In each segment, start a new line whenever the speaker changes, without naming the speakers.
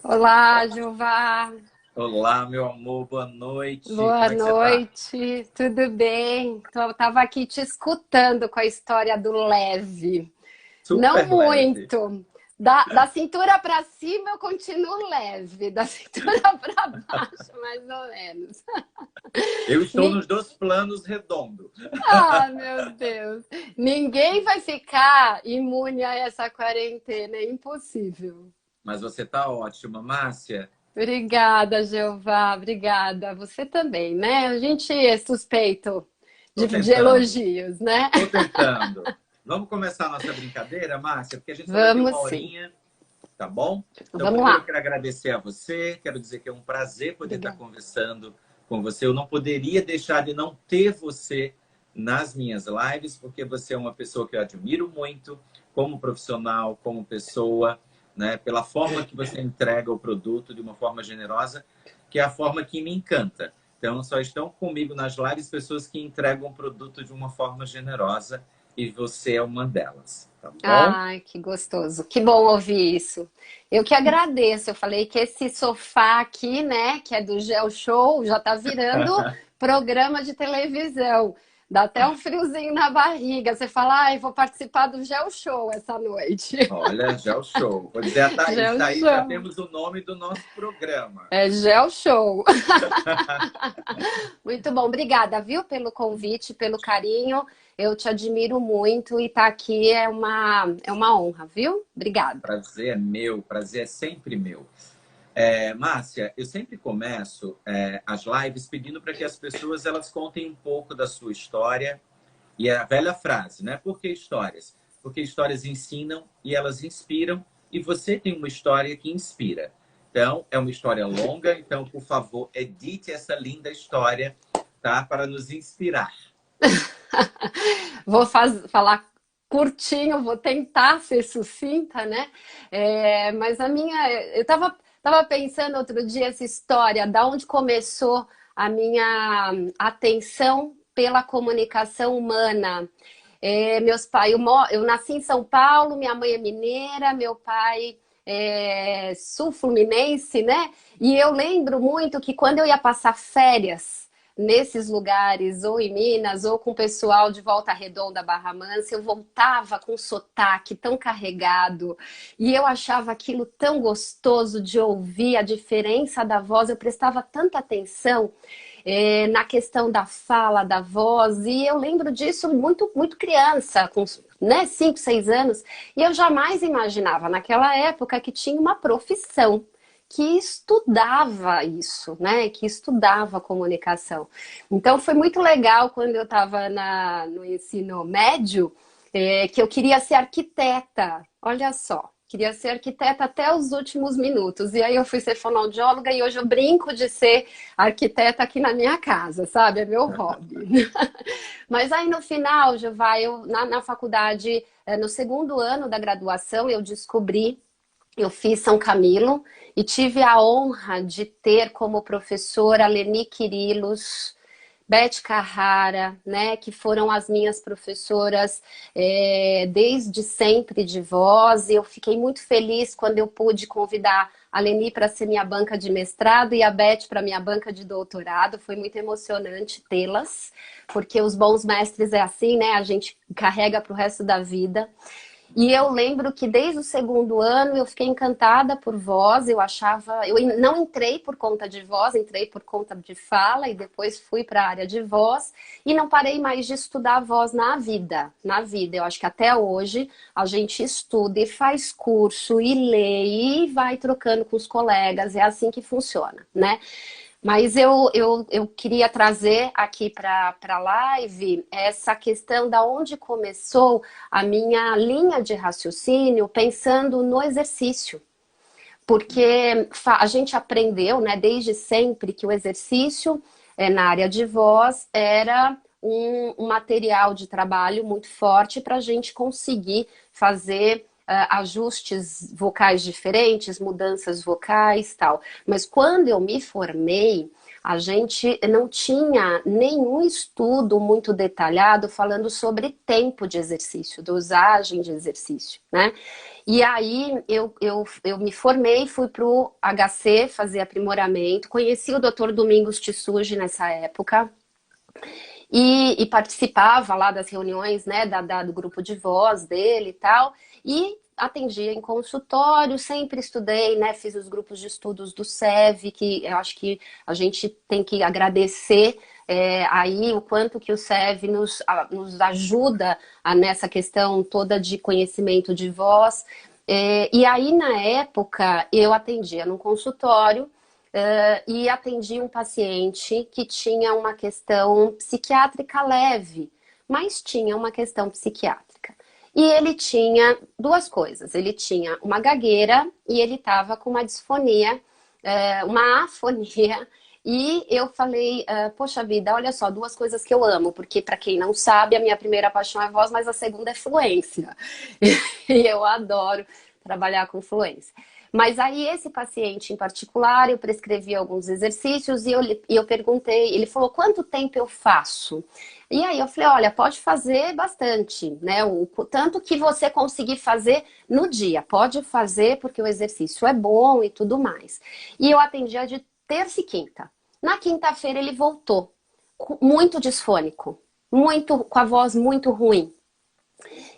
Olá, Jeová.
Olá, meu amor, boa noite.
Boa
Como é que você tá?
noite. Tudo bem? Tava aqui te escutando com a história do leve. Não
Super leve.
muito. Da cintura para cima eu continuo leve, da cintura para baixo, mais ou menos.
Eu estou
Ni-
nos dois planos redondos.
Ah, meu Deus. Ninguém vai ficar imune a essa quarentena, é impossível.
Mas você tá ótima, Márcia.
Obrigada, Jeová. Obrigada. Você também, né? A gente é suspeito
Tô
de
tentando,
elogios, né?
tô tentando. Vamos começar a nossa brincadeira, Márcia? Porque a gente só vai ter
Vamos
uma
sim.
horinha, tá bom? Então,
Vamos
primeiro eu
lá.
quero agradecer a você, quero dizer que é um prazer poder estar
Obrigada.
conversando com você. Eu não poderia deixar de não ter você nas minhas lives, porque você é uma pessoa que eu admiro muito, como profissional, como pessoa, né? Pela forma que você entrega o produto de uma forma generosa, que é a forma que me encanta. Então, só estão comigo nas lives pessoas que entregam o produto de uma forma generosa e você é uma delas, tá bom?
Ai, que gostoso. Que bom ouvir isso. Eu que agradeço. Eu falei que esse sofá aqui, né, que é do Gel Show, já tá virando programa de televisão. Dá até um friozinho na barriga. Você fala, ai, vou participar do Gel Show essa noite.
Olha, já é o show. Vou dizer a Thaís,
Gel
Thaís, já
Show.
temos o nome do nosso programa.
É Gel Show. Muito bom, obrigada, viu, pelo convite, pelo carinho. Eu te admiro muito e estar aqui é uma honra, viu? Obrigada.
Prazer é meu, prazer é sempre meu. Márcia, eu sempre começo as lives pedindo para que as pessoas elas contem um pouco da sua história. E é a velha frase, né? Por que histórias? Porque histórias ensinam e elas inspiram, e você tem uma história que inspira. Então, é uma história longa, então, por favor, edite essa linda história, tá? Para nos inspirar.
Vou falar curtinho, vou tentar ser sucinta, né? Mas eu tava pensando outro dia essa história, da onde começou a minha atenção pela comunicação humana. Meus pais, eu nasci em São Paulo, minha mãe é mineira, meu pai é sul-fluminense, né? E eu lembro muito que quando eu ia passar férias nesses lugares, ou em Minas, ou com o pessoal de Volta Redonda, Barra Mansa, eu voltava com um sotaque tão carregado e eu achava aquilo tão gostoso de ouvir a diferença da voz, eu prestava tanta atenção na questão da fala, da voz, e eu lembro disso muito, muito criança, com 5, 6 anos, e eu jamais imaginava naquela época que tinha uma profissão que estudava isso, né? Que estudava comunicação. Então foi muito legal quando eu estava no ensino médio, que eu queria ser arquiteta. Olha só, queria ser arquiteta até os últimos minutos. E aí eu fui ser fonoaudióloga e hoje eu brinco de ser arquiteta aqui na minha casa, sabe? É meu hobby. Mas aí no final, Jeová, na faculdade, no segundo ano da graduação, eu fiz São Camilo e tive a honra de ter como professora a Leni Quirilos, Beth Carrara, né, que foram as minhas professoras desde sempre de voz. E eu fiquei muito feliz quando eu pude convidar a Leni para ser minha banca de mestrado e a Beth para minha banca de doutorado. Foi muito emocionante tê-las, porque os bons mestres é assim, né? A gente carrega para o resto da vida. E eu lembro que desde o segundo ano eu fiquei encantada por voz, eu não entrei por conta de voz, entrei por conta de fala e depois fui para a área de voz e não parei mais de estudar voz na vida, na vida. Eu acho que até hoje a gente estuda e faz curso e lê e vai trocando com os colegas, é assim que funciona, né? Mas eu queria trazer aqui para a live essa questão da onde começou a minha linha de raciocínio pensando no exercício. Porque a gente aprendeu, né, desde sempre que o exercício na área de voz era um material de trabalho muito forte para a gente conseguir fazer ajustes vocais diferentes, mudanças vocais, tal. Mas quando eu me formei, a gente não tinha nenhum estudo muito detalhado falando sobre tempo de exercício, dosagem de exercício, né? E aí eu me formei, fui para o HC fazer aprimoramento, conheci o Dr. Domingos Tissuji nessa época, e participava lá das reuniões, né, do grupo de voz dele e tal, e atendia em consultório, sempre estudei, né, fiz os grupos de estudos do SEV, que eu acho que a gente tem que agradecer aí o quanto que o SEV nos ajuda nessa questão toda de conhecimento de voz. E aí, na época, eu atendia num consultório e atendi um paciente que tinha uma questão psiquiátrica leve, mas tinha uma questão psiquiátrica. E ele tinha duas coisas. Ele tinha uma gagueira e ele estava com uma disfonia, uma afonia. E eu falei, poxa vida, olha só, duas coisas que eu amo, porque para quem não sabe, a minha primeira paixão é voz, mas a segunda é fluência. E eu adoro trabalhar com fluência. Mas aí esse paciente em particular, eu prescrevi alguns exercícios e eu perguntei, ele falou, quanto tempo eu faço? E aí eu falei, olha, pode fazer bastante, né? Tanto que você conseguir fazer no dia, pode fazer porque o exercício é bom e tudo mais. E eu atendia de terça e quinta. Na quinta-feira ele voltou, muito disfônico, muito, com a voz muito ruim.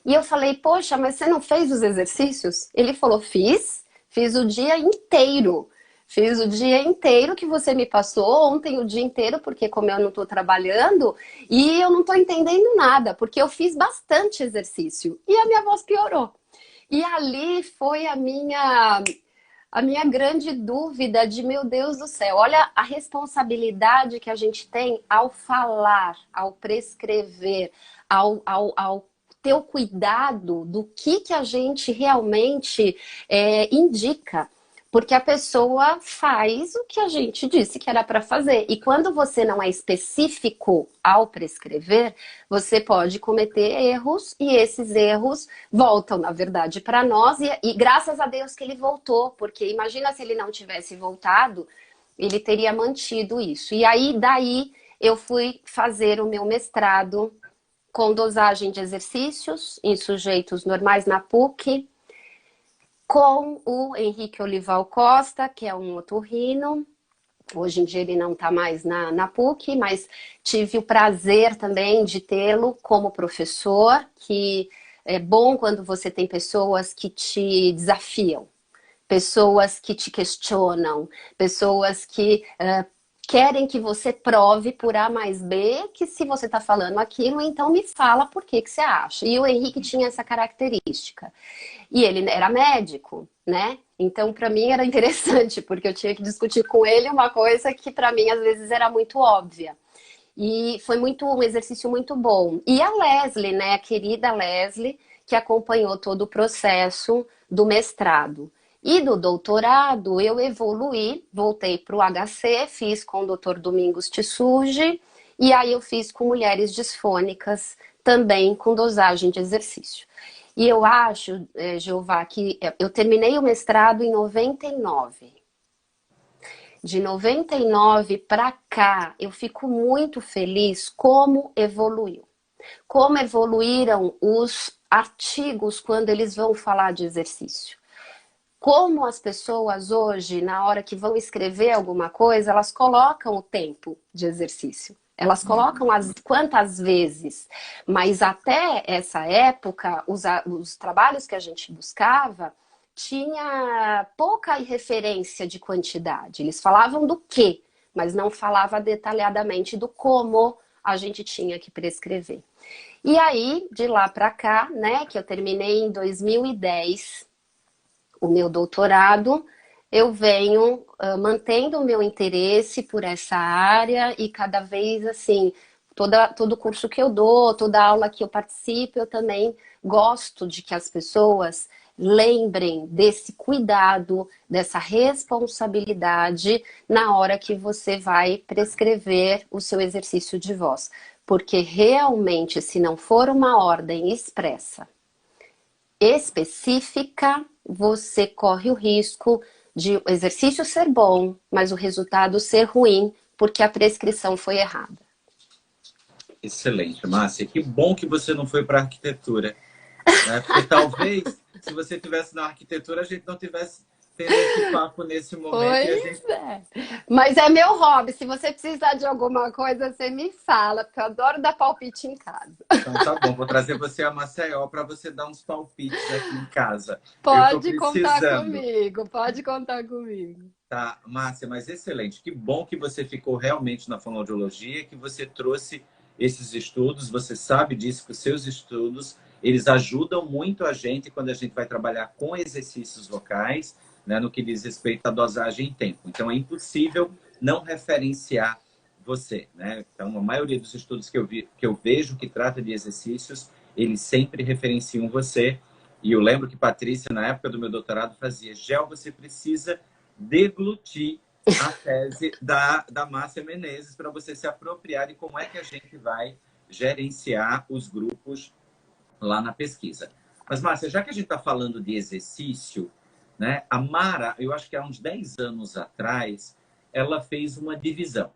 E eu falei, poxa, mas você não fez os exercícios? Ele falou, fiz o dia inteiro. Fiz o dia inteiro que você me passou, ontem o dia inteiro, porque como eu não estou trabalhando, e eu não estou entendendo nada, porque eu fiz bastante exercício. E a minha voz piorou. E ali foi a minha grande dúvida de, meu Deus do céu, olha a responsabilidade que a gente tem ao falar, ao prescrever, ao ter o cuidado do que a gente realmente indica. Porque a pessoa faz o que a gente disse que era para fazer. E quando você não é específico ao prescrever, você pode cometer erros e esses erros voltam, na verdade, para nós. E graças a Deus que ele voltou, porque imagina se ele não tivesse voltado, ele teria mantido isso. E aí, daí, eu fui fazer o meu mestrado com dosagem de exercícios em sujeitos normais na PUC, com o Henrique Olival Costa, que é um otorrino. Hoje em dia ele não está mais na PUC, mas tive o prazer também de tê-lo como professor, que é bom quando você tem pessoas que te desafiam, pessoas que te questionam, pessoas que querem que você prove por A mais B que se você está falando aquilo, então me fala por que você acha. E o Henrique tinha essa característica. E ele era médico, né? Então, para mim era interessante, porque eu tinha que discutir com ele uma coisa que para mim às vezes era muito óbvia. E foi um exercício muito bom. E a Leslie, né, a querida Leslie, que acompanhou todo o processo do mestrado. E do doutorado, eu evoluí, voltei para o HC, fiz com o Dr. Domingos Tissuji, e aí eu fiz com mulheres disfônicas, também com dosagem de exercício. E eu acho, Jeová, que eu terminei o mestrado em 99. De 99 para cá, eu fico muito feliz como evoluiu. Como evoluíram os artigos quando eles vão falar de exercício. Como as pessoas hoje, na hora que vão escrever alguma coisa, elas colocam o tempo de exercício. Elas colocam quantas vezes. Mas até essa época, os trabalhos que a gente buscava tinha pouca referência de quantidade. Eles falavam do quê, mas não falava detalhadamente do como a gente tinha que prescrever. E aí, de lá para cá, né, que eu terminei em 2010, o meu doutorado, eu venho mantendo o meu interesse por essa área e cada vez, assim, todo curso que eu dou, toda aula que eu participo, eu também gosto de que as pessoas lembrem desse cuidado, dessa responsabilidade na hora que você vai prescrever o seu exercício de voz. Porque realmente, se não for uma ordem expressa, específica, você corre o risco de o exercício ser bom, mas o resultado ser ruim porque a prescrição foi errada.
Excelente, Márcia. Que bom que você não foi para arquitetura, né? Porque talvez, se você tivesse na arquitetura, a gente não tivesse tendo esse papo nesse momento e a gente...
Pois é. Mas é meu hobby. Se você precisar de alguma coisa, você me fala, porque eu adoro dar palpite em casa.
Então tá bom, vou trazer você a Maceió para você dar uns palpites aqui em casa. Eu estou
Pode contar
precisando.
comigo, pode contar comigo.
Tá, Márcia, mas excelente. Que bom que você ficou realmente na fonoaudiologia, que você trouxe esses estudos, você sabe disso, que os seus estudos, eles ajudam muito a gente quando a gente vai trabalhar com exercícios vocais, né, no que diz respeito à dosagem em tempo. Então, é impossível não referenciar você, né? Então, a maioria dos estudos que eu vejo que trata de exercícios, eles sempre referenciam você. E eu lembro que Patrícia, na época do meu doutorado, fazia: Gel, você precisa deglutir a tese da Márcia Menezes para você se apropriar de como é que a gente vai gerenciar os grupos lá na pesquisa. Mas, Márcia, já que a gente está falando de exercício, né, a Mara, eu acho que há uns 10 anos atrás, ela fez uma divisão,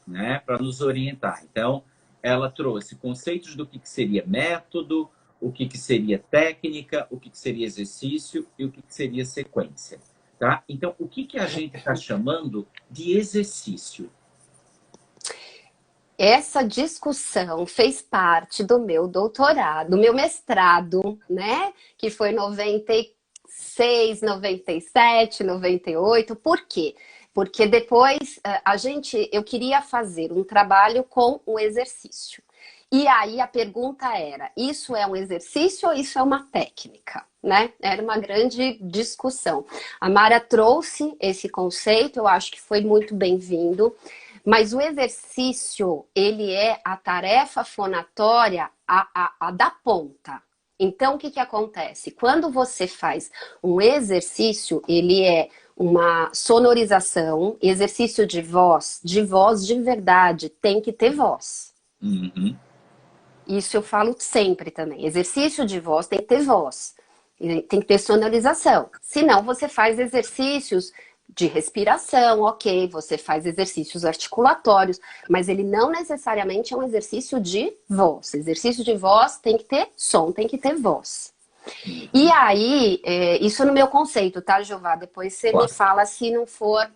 né, para nos orientar. Então, ela trouxe conceitos do que seria método, o que seria técnica, o que seria exercício e o que seria sequência. Tá? Então, o que a gente está chamando de exercício?
Essa discussão fez parte do meu doutorado, do meu mestrado, né? Que foi 96, 97, 98. Por quê? Porque depois eu queria fazer um trabalho com o exercício. E aí a pergunta era: isso é um exercício ou isso é uma técnica? Né? Era uma grande discussão. A Mara trouxe esse conceito, eu acho que foi muito bem-vindo, mas o exercício, ele é a tarefa fonatória a da ponta. Então, o que acontece? Quando você faz um exercício, ele é uma sonorização, exercício de voz de verdade, tem que ter voz.
Uhum.
Isso eu falo sempre também. Exercício de voz tem que ter voz. Tem que ter sonorização. Senão, você faz exercícios de respiração, ok. Você faz exercícios articulatórios, mas ele não necessariamente é um exercício de voz. Exercício de voz tem que ter som, tem que ter voz. E aí, isso no meu conceito, tá, Jeová? Depois você me fala, se não for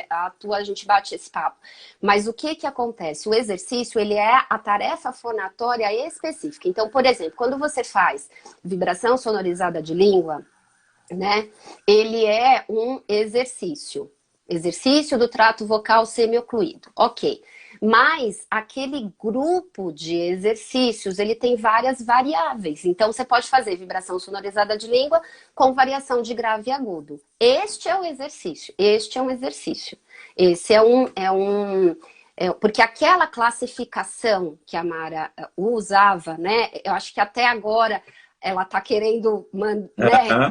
a tua, a gente bate esse papo. Mas o que acontece? O exercício, ele é a tarefa fonatória específica. Então, por exemplo, quando você faz vibração sonorizada de língua, né, ele é um exercício. Exercício do trato vocal semiocluído. Ok. Mas aquele grupo de exercícios, ele tem várias variáveis. Então, você pode fazer vibração sonorizada de língua com variação de grave e agudo. Este é o exercício. Este é um exercício. Esse porque aquela classificação que a Mara usava, né? Eu acho que até agora ela está querendo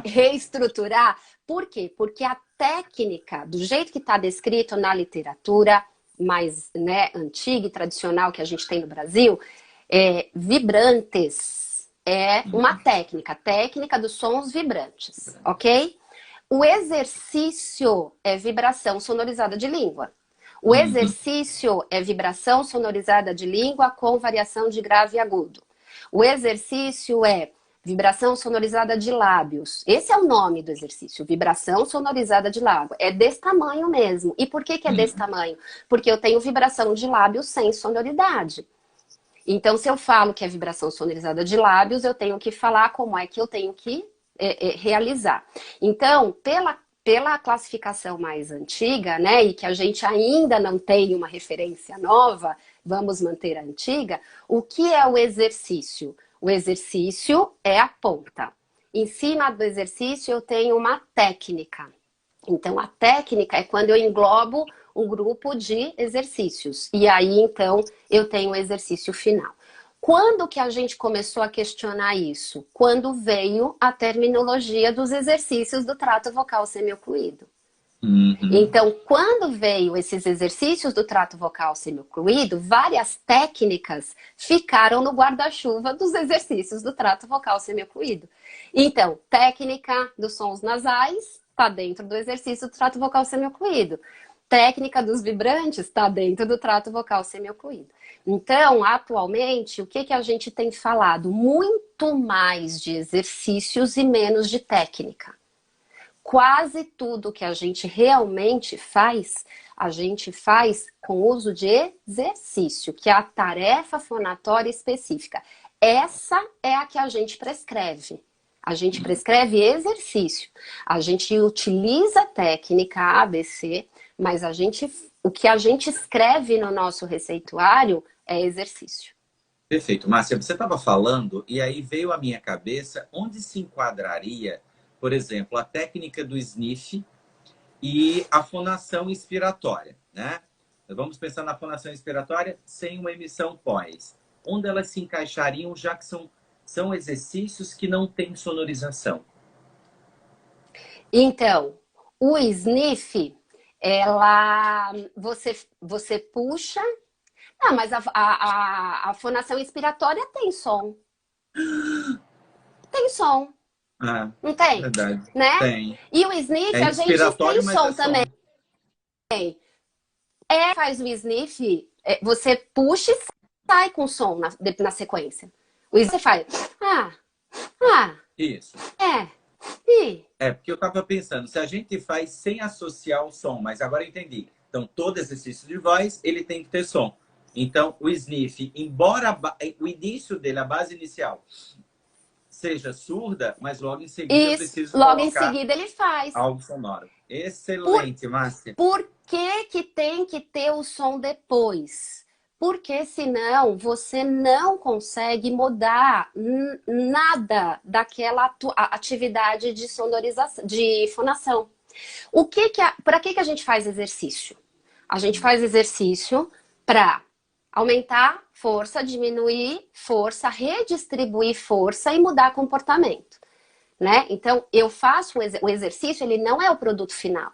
reestruturar. Por quê? Porque a técnica, do jeito que está descrito na literatura mais antiga e tradicional que a gente tem no Brasil, vibrantes é uma técnica dos sons vibrantes, ok? O exercício é vibração sonorizada de língua. O exercício é vibração sonorizada de língua com variação de grave e agudo. O exercício é vibração sonorizada de lábios. Esse é o nome do exercício, vibração sonorizada de lábio. É desse tamanho mesmo. E por que é desse tamanho? Porque eu tenho vibração de lábios sem sonoridade. Então, se eu falo que é vibração sonorizada de lábios, eu tenho que falar como é que eu tenho que realizar. Então, pela classificação mais antiga, né, e que a gente ainda não tem uma referência nova, vamos manter a antiga, o que é o exercício? O exercício é a ponta. Em cima do exercício eu tenho uma técnica. Então, a técnica é quando eu englobo um grupo de exercícios. E aí, então, eu tenho o exercício final. Quando que a gente começou a questionar isso? Quando veio a terminologia dos exercícios do trato vocal semiocluído. Então, quando veio esses exercícios do trato vocal semiocluído, várias técnicas ficaram no guarda-chuva dos exercícios do trato vocal semiocluído. Então, técnica dos sons nasais está dentro do exercício do trato vocal semiocluído. técnica dos vibrantes está dentro do trato vocal semiocluído. Então, atualmente, o que, que a gente tem falado? Muito mais de exercícios e menos de técnica. Quase tudo que a gente realmente faz, a gente faz com uso de exercício, que é a tarefa fonatória específica. Essa é a que a gente prescreve. A gente prescreve exercício. A gente utiliza a técnica ABC, mas o que a gente escreve no nosso receituário é exercício.
Perfeito. Márcia, você estava falando e aí veio à minha cabeça onde se enquadraria, por exemplo, a técnica do sniff e a fonação inspiratória, né? Vamos pensar na fonação inspiratória sem uma emissão pós. Onde elas se encaixariam, já que são exercícios que não têm sonorização?
Então, o sniff, você puxa. Ah, mas a fonação inspiratória tem som. Tem som.
Ah,
Não tem?
verdade.
Né?
Tem.
E o sniff,
É
a gente tem
inspiratório, mas
som
é
também.
som.
Faz o sniff, você puxa e sai com som na sequência. O sniff faz. Ah,
Isso.
ih.
É, porque eu estava pensando, se a gente faz sem associar o som, mas agora eu entendi. Então, todo exercício de voz, ele tem que ter som. Então, o sniff, embora o início dele, a base inicial, seja surda, mas logo em seguida eu
Isso,
preciso
logo em
colocar
seguida ele faz.
algo sonoro. Excelente, Márcia.
Por que que tem que ter o som depois? Porque senão você não consegue mudar nada daquela atividade de sonorização, de fonação. Para que a gente faz exercício? A gente faz exercício para aumentar força, diminuir força, redistribuir força e mudar comportamento, né? Então, eu faço o exercício, ele não é o produto final.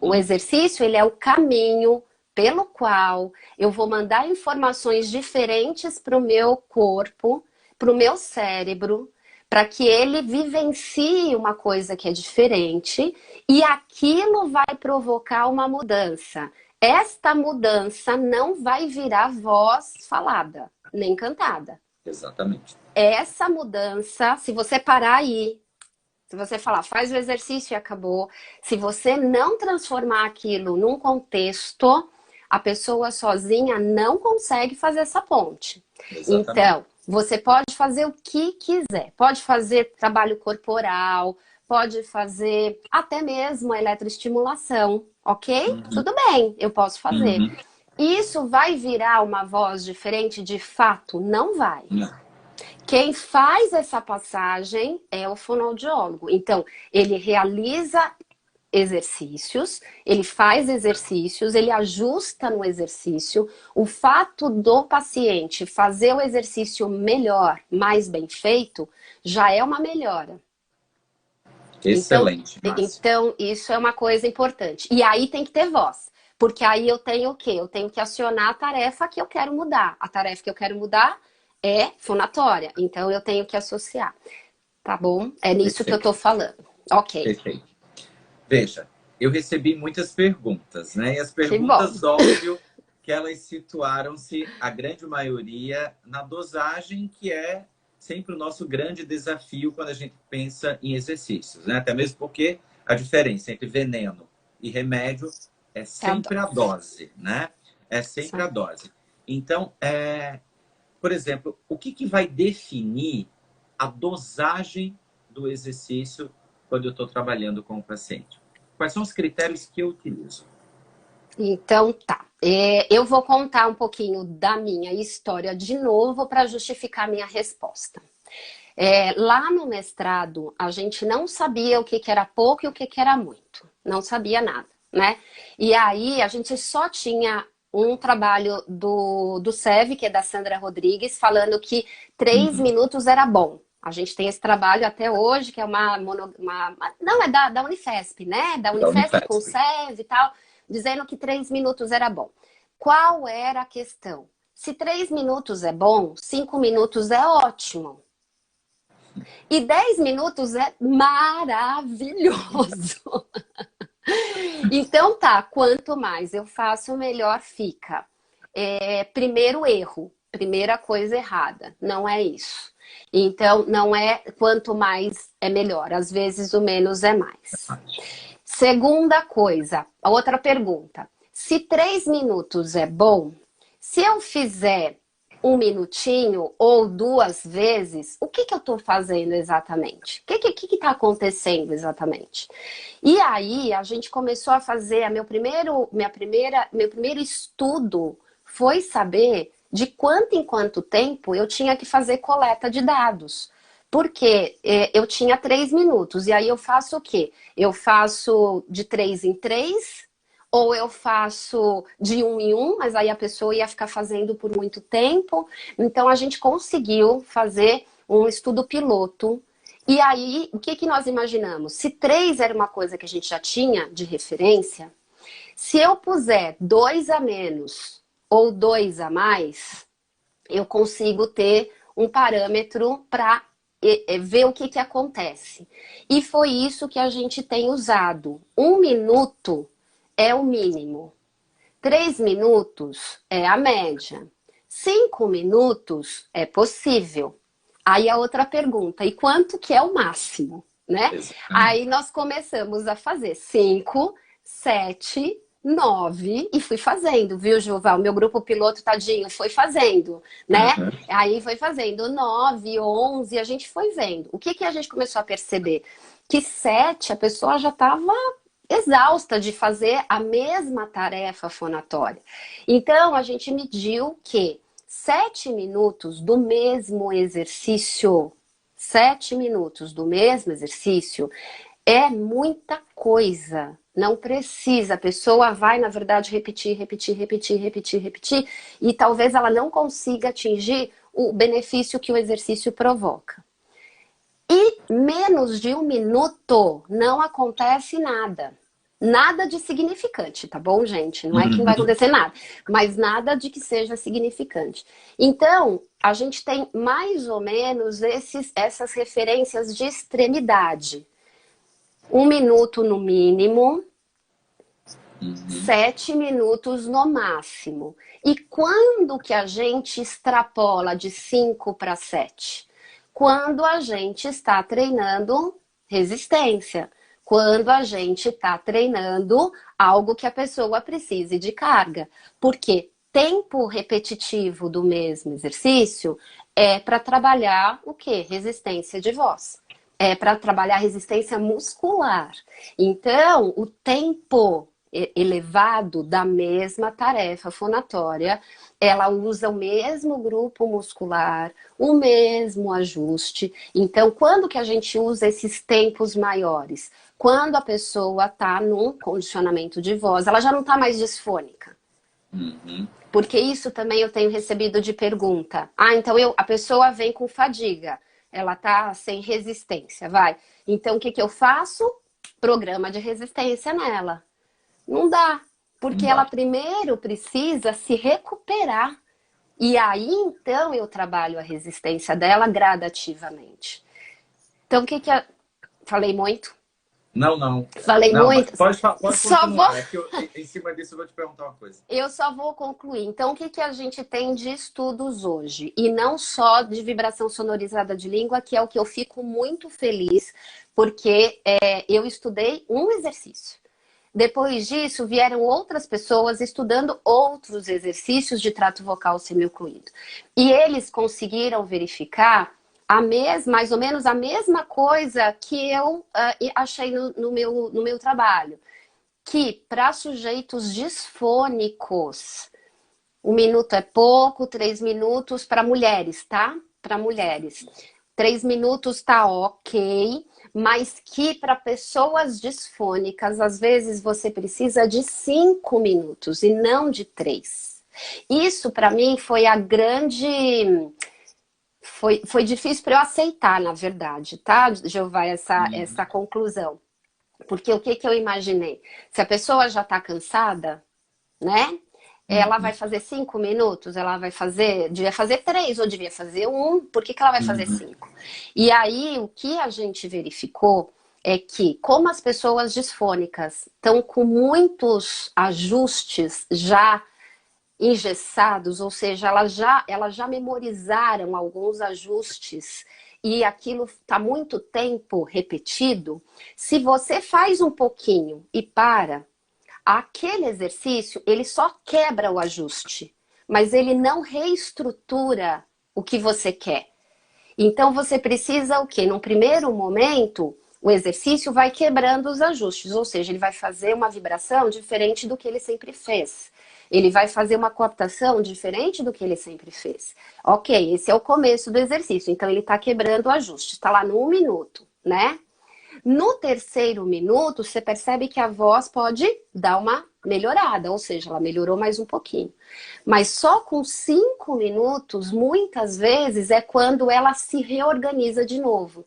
O exercício, ele é o caminho pelo qual eu vou mandar informações diferentes para o meu corpo, para o meu cérebro, para que ele vivencie uma coisa que é diferente e aquilo vai provocar uma mudança. Esta mudança não vai virar voz falada, nem cantada.
Exatamente.
Essa mudança, se você parar aí, se você falar, faz o exercício e acabou, se você não transformar aquilo num contexto, a pessoa sozinha não consegue fazer essa ponte.
Exatamente.
Então, você pode fazer o que quiser. Pode fazer trabalho corporal, pode fazer até mesmo a eletroestimulação, ok? Tudo bem, eu posso fazer. Isso vai virar uma voz diferente? De fato, não vai.
Não.
Quem faz essa passagem é o fonoaudiólogo. Então, ele realiza exercícios, ele faz exercícios, ele ajusta no exercício. O fato do paciente fazer o exercício melhor, mais bem feito, já é uma melhora.
Excelente,
então, isso é uma coisa importante. E aí tem que ter voz. Porque aí eu tenho o quê? Eu tenho que acionar a tarefa que eu quero mudar. A tarefa que eu quero mudar é fonatória. Então, eu tenho que associar. Tá bom? É nisso
Perfeito.
que eu tô falando. Ok.
Perfeito. Veja, eu recebi muitas perguntas, né? E as perguntas, óbvio, que elas situaram-se, a grande maioria, na dosagem, que é sempre o nosso grande desafio quando a gente pensa em exercícios, né? Até mesmo porque a diferença entre veneno e remédio é sempre a dose, né? É sempre a dose. Então, por exemplo, o que vai definir a dosagem do exercício quando eu estou trabalhando com o paciente? Quais são os critérios que eu utilizo?
Então, tá. Eu vou contar um pouquinho da minha história de novo para justificar minha resposta. Lá no mestrado, a gente não sabia o que era pouco e o que era muito. Não sabia nada, né? E aí, a gente só tinha um trabalho do SEV, que é da Sandra Rodrigues, falando que 3 minutos era bom. A gente tem esse trabalho até hoje, que é não, é da Unifesp, né? Da Unifesp com o SEV e tal, dizendo que 3 minutos era bom. Qual era a questão? Se 3 minutos é bom, 5 minutos é ótimo. E 10 minutos é maravilhoso. Então tá, quanto mais eu faço, melhor fica. Primeiro erro, primeira coisa errada, não é isso. Então, não é quanto mais é melhor, às vezes o menos é mais. Segunda coisa, a outra pergunta. Se 3 minutos é bom, se eu fizer 1 minutinho ou 2 vezes, o que eu estou fazendo exatamente? O que está acontecendo exatamente? E aí a gente começou a fazer, meu primeiro estudo foi saber de quanto em quanto tempo eu tinha que fazer coleta de dados. Porque eu tinha 3 minutos, e aí eu faço o quê? Eu faço de 3 em 3, ou eu faço de 1 em 1, mas aí a pessoa ia ficar fazendo por muito tempo. Então a gente conseguiu fazer um estudo piloto. E aí, o que nós imaginamos? Se 3 era uma coisa que a gente já tinha de referência, se eu puser 2 a menos ou 2 a mais, eu consigo ter um parâmetro para ver o que acontece. E foi isso que a gente tem usado. 1 minuto é o mínimo. 3 minutos é a média. 5 minutos é possível. Aí a outra pergunta, e quanto que é o máximo, né? Aí nós começamos a fazer 5, 7, 9 e fui fazendo, viu, Gilval? O meu grupo piloto, tadinho, foi fazendo, né? Aí foi fazendo 9, 11, a gente foi vendo. O que a gente começou a perceber? Que 7, a pessoa já estava exausta de fazer a mesma tarefa fonatória. Então, a gente mediu que 7 minutos do mesmo exercício, 7 minutos do mesmo exercício é muita coisa. Não precisa. A pessoa vai, na verdade, repetir, repetir, repetir, repetir, repetir, e talvez ela não consiga atingir o benefício que o exercício provoca. E menos de 1 minuto não acontece nada. Nada de significante, tá bom, gente? Não é que não vai acontecer nada, mas nada de que seja significante. Então, a gente tem mais ou menos essas referências de extremidade. 1 minuto no mínimo, 7 minutos no máximo. E quando que a gente extrapola de 5 para 7? Quando a gente está treinando resistência. Quando a gente está treinando algo que a pessoa precise de carga. Porque tempo repetitivo do mesmo exercício é para trabalhar o quê? Resistência de voz. É para trabalhar resistência muscular. Então, o tempo elevado da mesma tarefa fonatória, ela usa o mesmo grupo muscular, o mesmo ajuste. Então, quando que a gente usa esses tempos maiores? Quando a pessoa está num condicionamento de voz, ela já não está mais disfônica. Porque isso também eu tenho recebido de pergunta. Então a pessoa vem com fadiga, ela está sem resistência, vai. Então o que eu faço? Programa de resistência nela. Não dá, porque ela primeiro precisa se recuperar. E aí, então, eu trabalho a resistência dela gradativamente. Então, Falei muito?
Não.
Falei
Não,
muito?
pode
Só
continuar.
vou...
É que em cima disso eu vou te perguntar uma coisa.
Eu só vou concluir. Então, o que a gente tem de estudos hoje? E não só de vibração sonorizada de língua, que é o que eu fico muito feliz, porque eu estudei um exercício. Depois disso, vieram outras pessoas estudando outros exercícios de trato vocal semi-ocluído. E eles conseguiram verificar mais ou menos a mesma coisa que eu achei no meu trabalho. Que para sujeitos disfônicos, 1 minuto é pouco, 3 minutos para mulheres, tá? Para mulheres. 3 minutos tá ok, mas que para pessoas disfônicas, às vezes você precisa de 5 minutos e não de 3. Isso para mim foi a grande... Foi difícil para eu aceitar, na verdade, tá, Jeová, essa conclusão. Porque o que eu imaginei? Se a pessoa já está cansada, né? Ela vai fazer 5 minutos, devia fazer 3 ou devia fazer 1, por que ela vai fazer 5? E aí, o que a gente verificou é que, como as pessoas disfônicas estão com muitos ajustes já engessados, ou seja, elas já memorizaram alguns ajustes e aquilo está muito tempo repetido, se você faz um pouquinho e para, aquele exercício, ele só quebra o ajuste, mas ele não reestrutura o que você quer. Então você precisa o quê? Num primeiro momento, o exercício vai quebrando os ajustes, ou seja, ele vai fazer uma vibração diferente do que ele sempre fez. Ele vai fazer uma cooptação diferente do que ele sempre fez. Ok, esse é o começo do exercício, então ele está quebrando o ajuste, está lá no 1 minuto, né? No terceiro minuto, você percebe que a voz pode dar uma melhorada, ou seja, ela melhorou mais um pouquinho. Mas só com 5 minutos, muitas vezes, é quando ela se reorganiza de novo.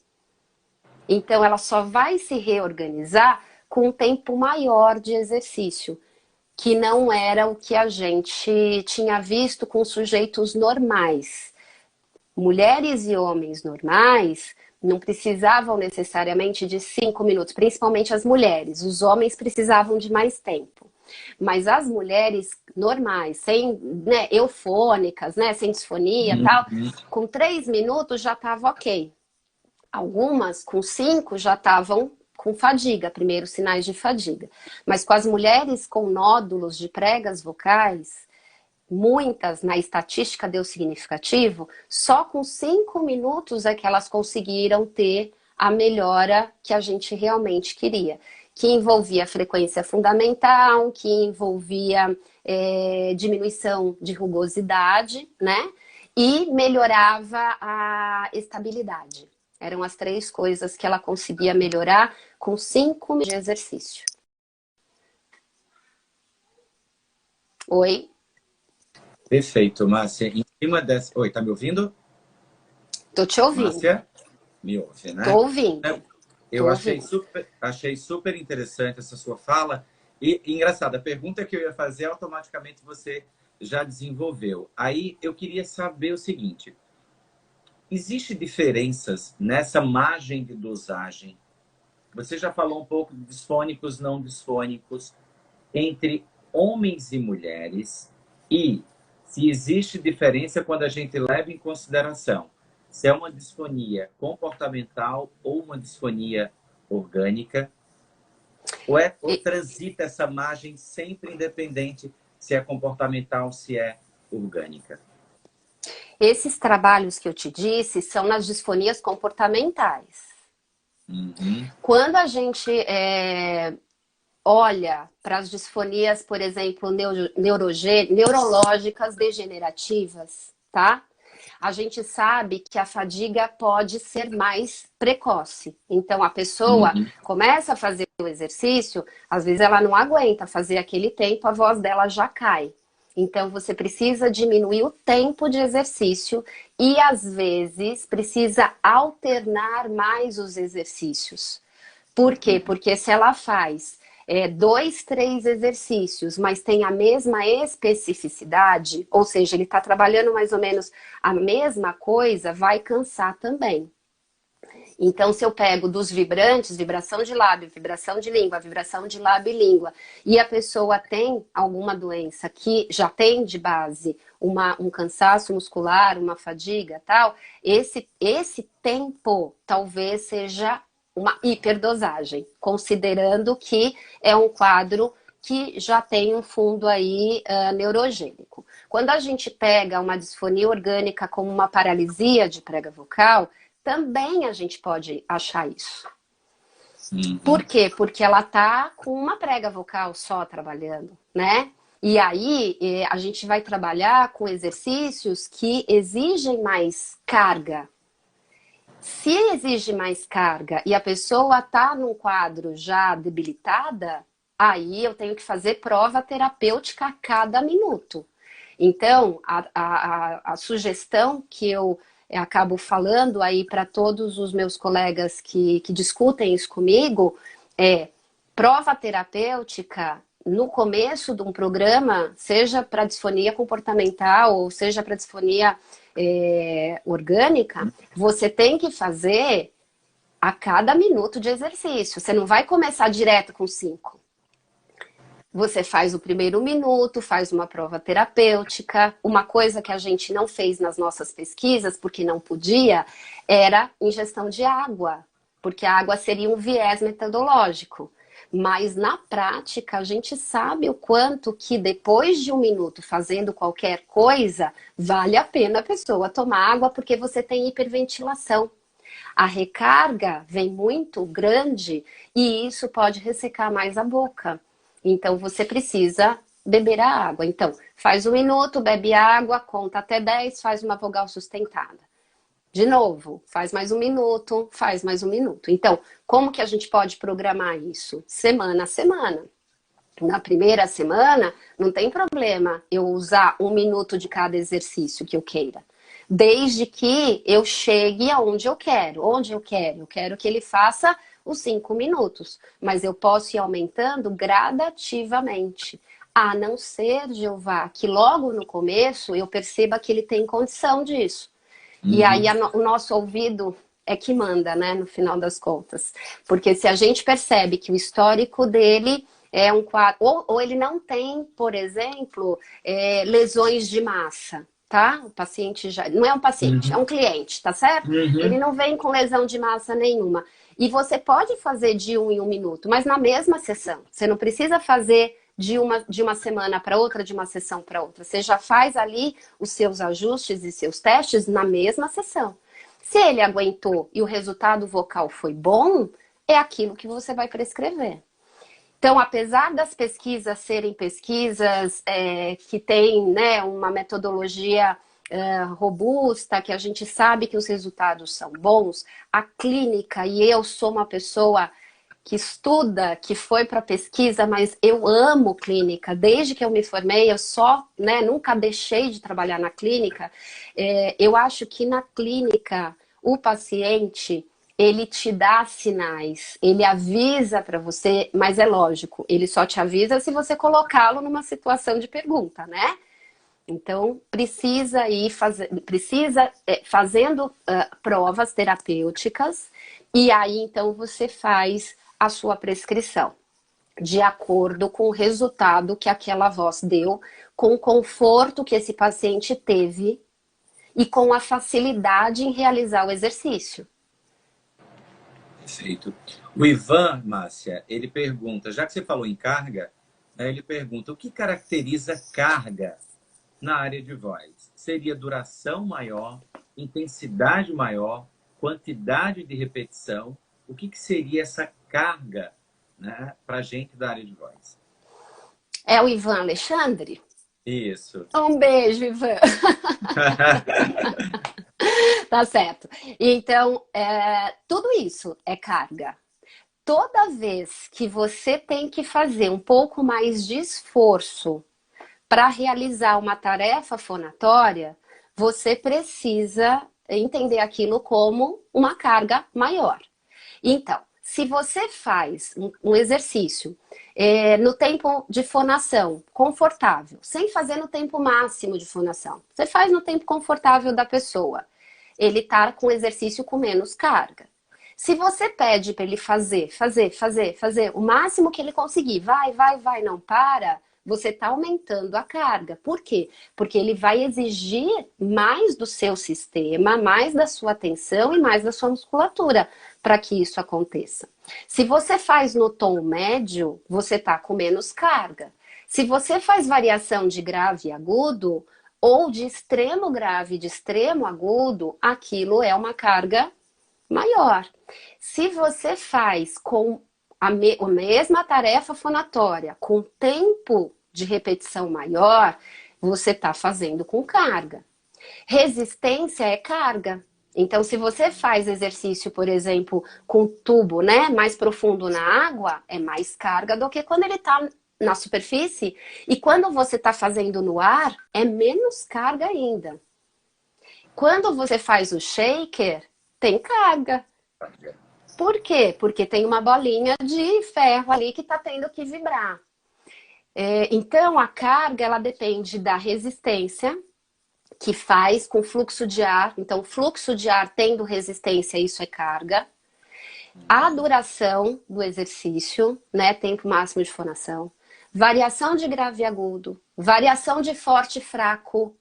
Então, ela só vai se reorganizar com um tempo maior de exercício, que não era o que a gente tinha visto com sujeitos normais. Mulheres e homens normais não precisavam necessariamente de 5 minutos, principalmente as mulheres. Os homens precisavam de mais tempo. Mas as mulheres normais, sem, né, eufônicas, né, sem disfonia e tal,
Uhum.
com 3 minutos já estava ok. Algumas com 5 já estavam com fadiga, primeiros sinais de fadiga. Mas com as mulheres com nódulos de pregas vocais, muitas na estatística deu significativo, só com 5 minutos é que elas conseguiram ter a melhora que a gente realmente queria, que envolvia frequência fundamental, que envolvia diminuição de rugosidade, né? E melhorava a estabilidade. Eram as 3 coisas que ela conseguia melhorar com 5 minutos de exercício. Oi?
Perfeito, Márcia. Em cima dessa... Oi, tá me ouvindo?
Tô te ouvindo.
Márcia? Me ouve,
Tô
né?
ouvindo.
Eu
Tô ouvindo.
achei super interessante essa sua fala. E engraçado, a pergunta que eu ia fazer, automaticamente você já desenvolveu. Aí eu queria saber o seguinte: existe diferenças nessa margem de dosagem? Você já falou um pouco de disfônicos, não disfônicos, entre homens e mulheres, e se existe diferença quando a gente leva em consideração se é uma disfonia comportamental ou uma disfonia orgânica, ou transita essa margem sempre independente se é comportamental, se é orgânica?
Esses trabalhos que eu te disse são nas disfonias comportamentais.
Uhum.
Quando a gente olha para as disfonias, por exemplo, neurológicas degenerativas, tá? A gente sabe que a fadiga pode ser mais precoce. Então, a pessoa
Uhum.
começa a fazer o exercício, às vezes ela não aguenta fazer aquele tempo, a voz dela já cai. Então, você precisa diminuir o tempo de exercício e, às vezes, precisa alternar mais os exercícios. Por quê? Porque se ela faz 2, 3 exercícios, mas tem a mesma especificidade, ou seja, ele está trabalhando mais ou menos a mesma coisa, vai cansar também. Então, se eu pego dos vibrantes, vibração de lábio, vibração de língua, vibração de lábio e língua, e a pessoa tem alguma doença que já tem de base um cansaço muscular, uma fadiga, tal, esse tempo talvez seja uma hiperdosagem, considerando que é um quadro que já tem um fundo aí neurogênico. Quando a gente pega uma disfonia orgânica como uma paralisia de prega vocal, também a gente pode achar isso.
Uhum.
Por quê? Porque ela tá com uma prega vocal só trabalhando, né? E aí a gente vai trabalhar com exercícios que exigem mais carga. Se exige mais carga e a pessoa tá num quadro já debilitada, aí eu tenho que fazer prova terapêutica a cada minuto. Então, a sugestão que eu acabo falando aí para todos os meus colegas que discutem isso comigo é prova terapêutica no começo de um programa, seja para disfonia comportamental ou seja para disfonia orgânica, você tem que fazer a cada minuto de exercício. Você não vai começar direto com 5. Você faz o primeiro minuto, faz uma prova terapêutica. Uma coisa que a gente não fez nas nossas pesquisas, porque não podia, era ingestão de água, porque a água seria um viés metodológico. Mas na prática, a gente sabe o quanto que depois de 1 minuto fazendo qualquer coisa, vale a pena a pessoa tomar água, porque você tem hiperventilação. A recarga vem muito grande e isso pode ressecar mais a boca. Então, você precisa beber a água. Então, faz 1 minuto, bebe água, conta até 10, faz uma vogal sustentada. De novo, faz mais 1 minuto, faz mais 1 minuto. Então, como que a gente pode programar isso? Semana a semana. Na primeira semana, não tem problema eu usar 1 minuto de cada exercício que eu queira. Desde que eu chegue aonde eu quero. Onde eu quero? Eu quero que ele faça os 5 minutos. Mas eu posso ir aumentando gradativamente. A não ser, Jeová, que logo no começo eu perceba que ele tem condição disso. E aí o nosso ouvido é que manda, né, no final das contas. Porque se a gente percebe que o histórico dele é um quadro... Ou ele não tem, por exemplo, lesões de massa, tá? O paciente já... Não é um paciente, é um cliente, tá certo? Ele não vem com lesão de massa nenhuma. E você pode fazer de 1 em 1 minuto, mas na mesma sessão. Você não precisa fazer de uma semana para outra, de uma sessão para outra. Você já faz ali os seus ajustes e seus testes na mesma sessão. Se ele aguentou e o resultado vocal foi bom, é aquilo que você vai prescrever. Então, apesar das pesquisas serem pesquisas que têm, né, uma metodologia robusta, que a gente sabe que os resultados são bons, a clínica, e eu sou uma pessoa que estuda, que foi para pesquisa, mas eu amo clínica. Desde que eu me formei, eu nunca deixei de trabalhar na clínica. Eu acho que na clínica, o paciente, ele te dá sinais, ele avisa para você, mas é lógico, ele só te avisa se você colocá-lo numa situação de pergunta, né? Então, precisa ir fazendo provas terapêuticas e aí, então, você faz a sua prescrição de acordo com o resultado que aquela voz deu, com o conforto que esse paciente teve e com a facilidade em realizar o exercício.
Perfeito. O Ivan, Márcia, ele pergunta, já que você falou em carga, né, ele pergunta, o que caracteriza carga na área de voz? Seria duração maior, intensidade maior, quantidade de repetição? O que seria essa carga, né, para a gente da área de voz?
É o Ivan Alexandre?
Isso.
Um beijo, Ivan. Tá certo. Então, tudo isso é carga. Toda vez que você tem que fazer um pouco mais de esforço para realizar uma tarefa fonatória, você precisa entender aquilo como uma carga maior. Então, se você faz um exercício no tempo de fonação confortável, sem fazer no tempo máximo de fonação, você faz no tempo confortável da pessoa, ele está com exercício com menos carga. Se você pede para ele fazer o máximo que ele conseguir, vai, não para, você está aumentando a carga. Por quê? Porque ele vai exigir mais do seu sistema, mais da sua atenção e mais da sua musculatura para que isso aconteça. Se você faz no tom médio, você está com menos carga. Se você faz variação de grave e agudo, ou de extremo grave, de extremo agudo, aquilo é uma carga maior. Se você faz com a mesma tarefa fonatória, com tempo de repetição maior, você está fazendo com carga. Resistência é carga. Então, se você faz exercício, por exemplo, com tubo, né, mais profundo na água, é mais carga do que quando ele está na superfície. E quando você está fazendo no ar, é menos carga ainda. Quando você faz o shaker, tem carga. Por quê? Porque tem uma bolinha de ferro ali que está tendo que vibrar. Então, a carga, ela depende da resistência que faz com fluxo de ar. Então, fluxo de ar tendo resistência, isso é carga. A duração do exercício, né? Tempo máximo de fonação. Variação de grave e agudo. Variação de forte e fraco.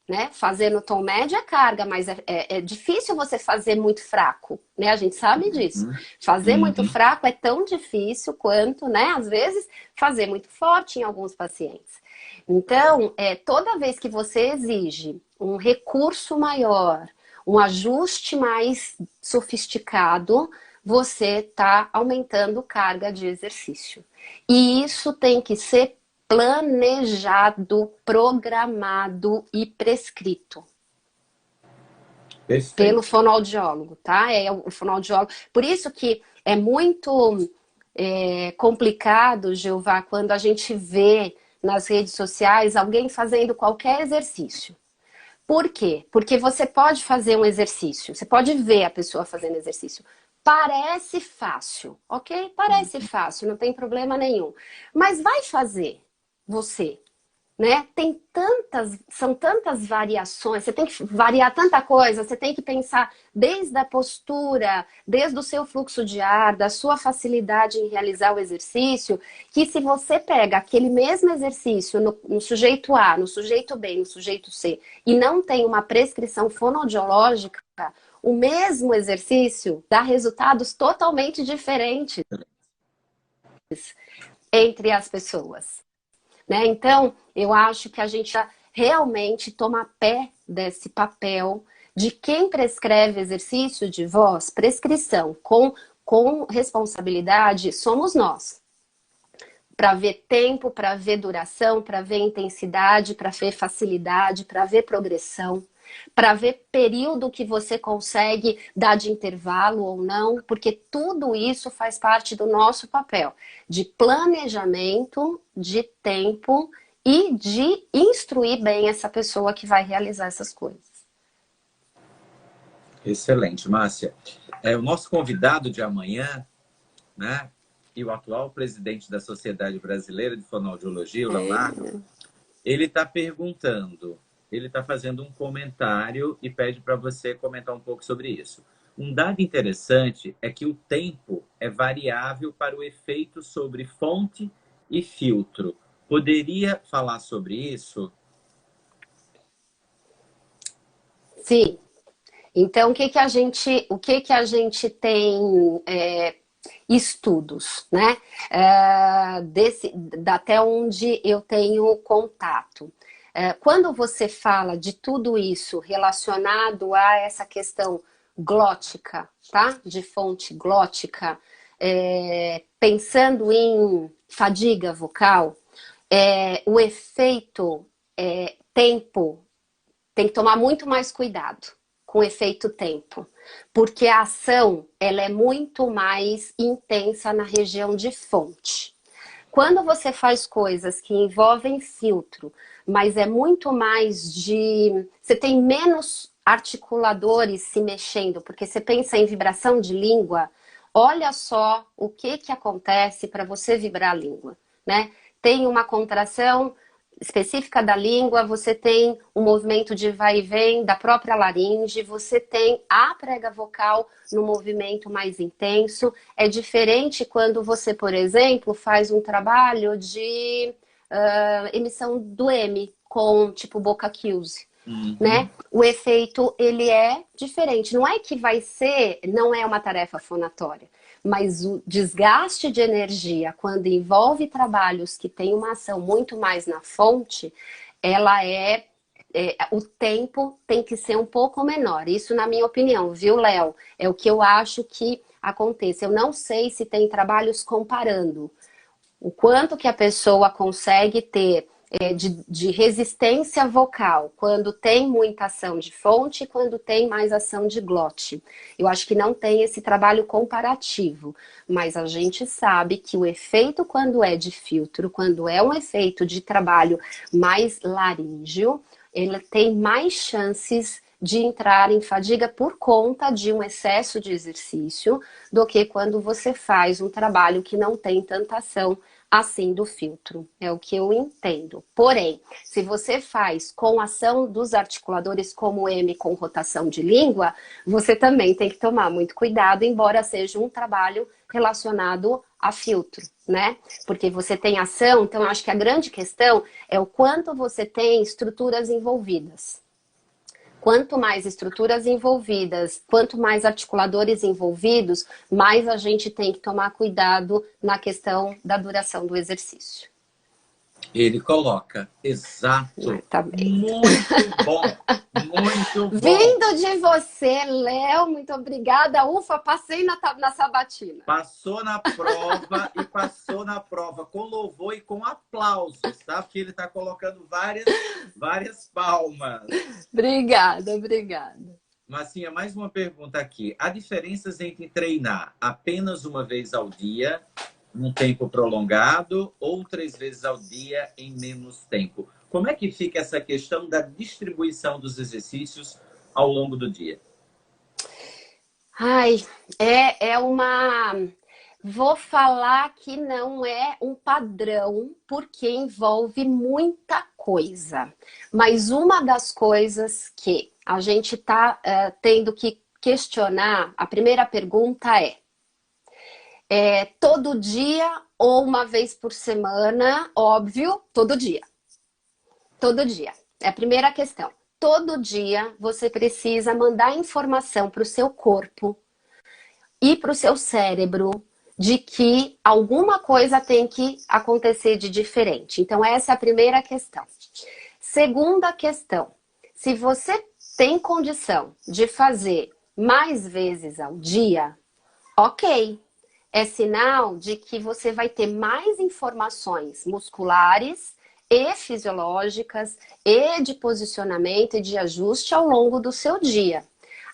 Né? Fazer no tom médio é carga, mas é difícil você fazer muito fraco, né? A gente sabe disso.
Uhum.
Fazer muito
Uhum.
fraco é tão difícil quanto, né? Às vezes, fazer muito forte em alguns pacientes. Então, toda vez que você exige um recurso maior, um ajuste mais sofisticado, você está aumentando carga de exercício. E isso tem que ser planejado, programado e prescrito pelo
Perfeito.
fonoaudiólogo, tá? É o fonoaudiólogo. Por isso que é muito complicado, Jeová, quando a gente vê nas redes sociais alguém fazendo qualquer exercício. Por quê? Porque você pode fazer um exercício, você pode ver a pessoa fazendo exercício. Parece fácil, ok? Parece fácil, não tem problema nenhum. Mas vai fazer você, né? São tantas variações, você tem que variar tanta coisa, você tem que pensar desde a postura, desde o seu fluxo de ar, da sua facilidade em realizar o exercício, que se você pega aquele mesmo exercício no sujeito A, no sujeito B, no sujeito C, e não tem uma prescrição fonoaudiológica, o mesmo exercício dá resultados totalmente diferentes entre as pessoas. Né? Então, eu acho que a gente realmente toma pé desse papel de quem prescreve exercício de voz, prescrição com responsabilidade, somos nós. Para ver tempo, para ver duração, para ver intensidade, para ver facilidade, para ver progressão, para ver período que você consegue dar de intervalo ou não, porque tudo isso faz parte do nosso papel de planejamento, de tempo e de instruir bem essa pessoa que vai realizar essas coisas.
Excelente, Márcia. O nosso convidado de amanhã, né, e o atual presidente da Sociedade Brasileira de Fonoaudiologia, o Leonardo, ele está perguntando, ele está fazendo um comentário e pede para você comentar um pouco sobre isso. Um dado interessante é que o tempo é variável para o efeito sobre fonte e filtro. Poderia falar sobre isso?
Sim. Então, o que que a gente tem estudos, né? Até onde eu tenho contato. Quando você fala de tudo isso relacionado a essa questão glótica, tá? De fonte glótica, pensando em fadiga vocal, o efeito tempo tem que tomar muito mais cuidado com o efeito tempo, porque a ação ela é muito mais intensa na região de fonte. Quando você faz coisas que envolvem filtro, mas é muito mais você tem menos articuladores se mexendo, porque você pensa em vibração de língua, olha só o que acontece para você vibrar a língua, né? Tem uma contração específica da língua, você tem um movimento de vai e vem da própria laringe, você tem a prega vocal no movimento mais intenso. É diferente quando você, por exemplo, faz um trabalho de emissão do M com tipo boca Qs. Né? O efeito ele é diferente. Não é que não é uma tarefa fonatória, mas o desgaste de energia quando envolve trabalhos que têm uma ação muito mais na fonte, ela o tempo tem que ser um pouco menor. Isso na minha opinião, viu, Léo? É o que eu acho que aconteça. Eu não sei se tem trabalhos comparando o quanto que a pessoa consegue ter de resistência vocal quando tem muita ação de fonte e quando tem mais ação de glote. Eu acho que não tem esse trabalho comparativo, mas a gente sabe que o efeito quando é de filtro, quando é um efeito de trabalho mais laríngeo, ele tem mais chances de entrar em fadiga por conta de um excesso de exercício do que quando você faz um trabalho que não tem tanta ação assim do filtro, é o que eu entendo. Porém, se você faz com ação dos articuladores como o M com rotação de língua, você também tem que tomar muito cuidado, embora seja um trabalho relacionado a filtro, né? Porque você tem ação, então eu acho que a grande questão é o quanto você tem estruturas envolvidas. Quanto mais estruturas envolvidas, quanto mais articuladores envolvidos, mais a gente tem que tomar cuidado na questão da duração do exercício.
Ele coloca, exato.
Tá bem.
Muito bom, muito bom.
Vindo de você, Léo, muito obrigada. Ufa, passei na sabatina.
Passou na prova e passou na prova com louvor e com aplausos, tá? Porque ele está colocando várias palmas.
Obrigada, obrigada.
Marcinha, mais uma pergunta aqui. Há diferenças entre treinar apenas uma vez ao dia, num tempo prolongado, ou 3 vezes ao dia em menos tempo? Como é que fica essa questão da distribuição dos exercícios ao longo do dia?
Ai, Vou falar que não é um padrão, porque envolve muita coisa. Mas uma das coisas que a gente está tendo que questionar, a primeira pergunta é todo dia ou uma vez por semana? Óbvio, todo dia. Todo dia. É a primeira questão. Todo dia você precisa mandar informação para o seu corpo e para o seu cérebro de que alguma coisa tem que acontecer de diferente. Então, essa é a primeira questão. Segunda questão, se você tem condição de fazer mais vezes ao dia, ok. É sinal de que você vai ter mais informações musculares e fisiológicas e de posicionamento e de ajuste ao longo do seu dia.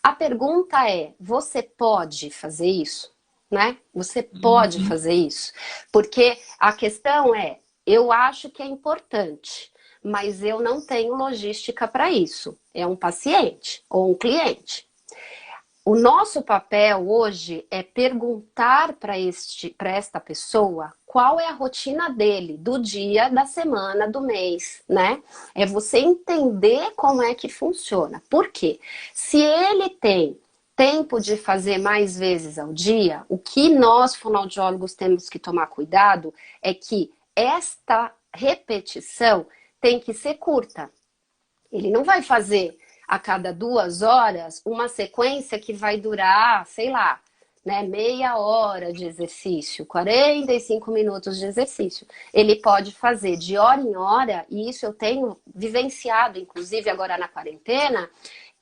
A pergunta é, você pode fazer isso? Né? Você pode fazer isso? Porque a questão é, eu acho que é importante, mas eu não tenho logística para isso. É um paciente ou um cliente. O nosso papel hoje é perguntar para esta pessoa qual é a rotina dele, do dia, da semana, do mês, né? É você entender como é que funciona. Por quê? Se ele tem tempo de fazer mais vezes ao dia, o que nós, fonoaudiólogos, temos que tomar cuidado é que esta repetição tem que ser curta. Ele não vai fazer a cada 2 horas uma sequência que vai durar, sei lá, né, meia hora de exercício, 45 minutos de exercício. Ele pode fazer de hora em hora, e isso eu tenho vivenciado, inclusive agora na quarentena,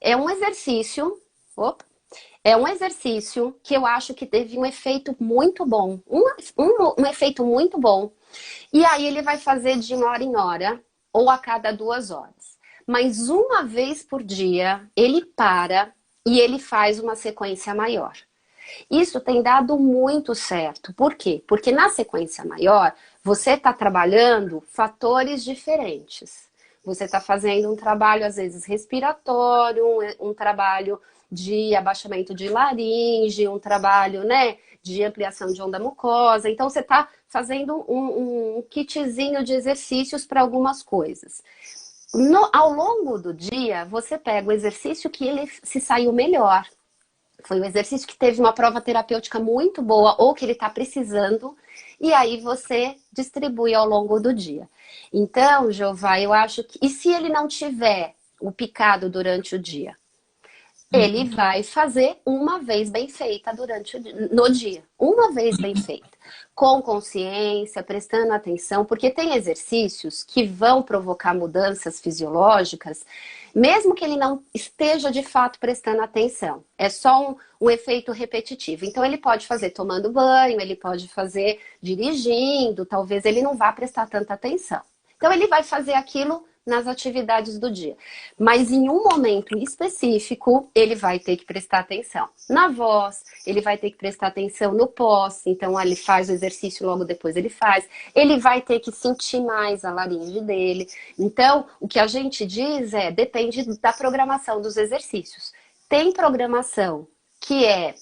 é um exercício que eu acho que teve um efeito muito bom, um efeito muito bom. E aí ele vai fazer de hora em hora, ou a cada 2 horas. Mas uma vez por dia, ele para e ele faz uma sequência maior. Isso tem dado muito certo. Por quê? Porque na sequência maior, você está trabalhando fatores diferentes. Você está fazendo um trabalho, às vezes, respiratório, um trabalho de abaixamento de laringe, um trabalho, né, de ampliação de onda mucosa. Então, você está fazendo um kitzinho de exercícios para algumas coisas. Ao longo do dia, você pega o exercício que ele se saiu melhor. Foi um exercício que teve uma prova terapêutica muito boa ou que ele está precisando. E aí você distribui ao longo do dia. Então, Jeová, eu acho que... E se ele não tiver o picado durante o dia? Ele vai fazer uma vez bem feita no dia. Uma vez bem feita. Com consciência, prestando atenção, porque tem exercícios que vão provocar mudanças fisiológicas, mesmo que ele não esteja de fato prestando atenção. É só um efeito repetitivo. Então ele pode fazer tomando banho, ele pode fazer dirigindo, talvez ele não vá prestar tanta atenção. Então ele vai fazer aquilo nas atividades do dia. Mas em um momento específico, ele vai ter que prestar atenção na voz, ele vai ter que prestar atenção no pós, então ele faz o exercício, logo depois ele faz. Ele vai ter que sentir mais a laringe dele. Então, o que a gente diz depende da programação dos exercícios. Tem programação que é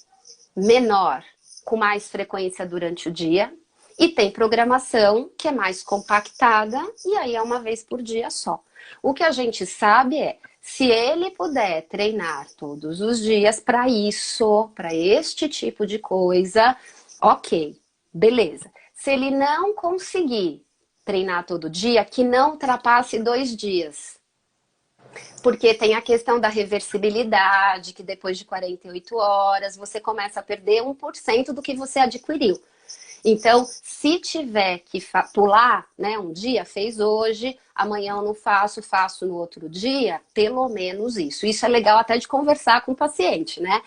menor, com mais frequência durante o dia, E tem programação que é mais compactada e aí é uma vez por dia só. O que a gente sabe é, se ele puder treinar todos os dias para isso, para este tipo de coisa, ok, beleza. Se ele não conseguir treinar todo dia, que não ultrapasse 2 dias. Porque tem a questão da reversibilidade, que depois de 48 horas você começa a perder 1% do que você adquiriu. Então, se tiver que pular, né, um dia, fez hoje, amanhã eu não faço, faço no outro dia, pelo menos isso. Isso é legal até de conversar com o paciente, né?